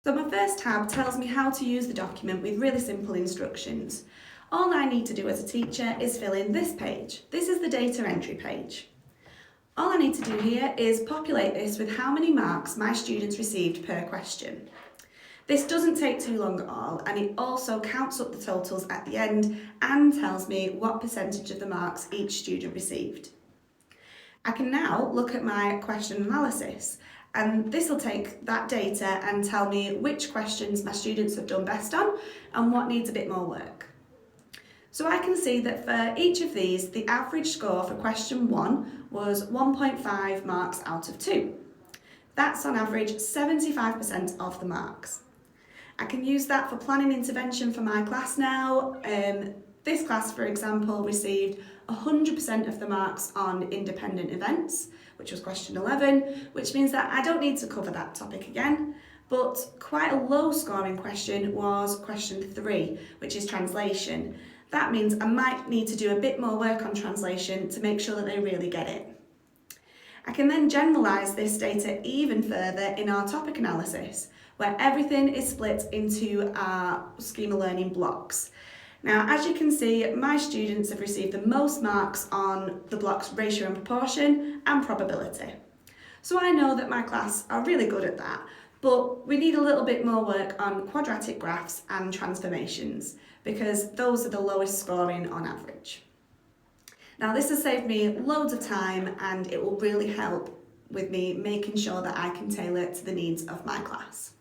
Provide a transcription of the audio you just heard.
So my first tab tells me how to use the document with really simple instructions. All I need to do as a teacher is fill in this page. This is the data entry page. All I need to do here is populate this with how many marks my students received per question. This doesn't take too long at all, and it also counts up the totals at the end and tells me what percentage of the marks each student received. I can now look at my question analysis, and this will take that data and tell me which questions my students have done best on and what needs a bit more work. So I can see that for each of these, the average score for question 1 was 1.5 marks out of 2. That's on average 75% of the marks. I can use that for planning intervention for my class now. This class, for example, received 100% of the marks on independent events, which was question 11, which means that I don't need to cover that topic again. But quite a low scoring question was question 3, which is translation. That means I might need to do a bit more work on translation to make sure that they really get it. I can then generalise this data even further in our topic analysis, where everything is split into our schema learning blocks. Now, as you can see, my students have received the most marks on the blocks ratio and proportion and probability. So I know that my class are really good at that, but we need a little bit more work on quadratic graphs and transformations because those are the lowest scoring on average. Now, this has saved me loads of time and it will really help with me making sure that I can tailor it to the needs of my class.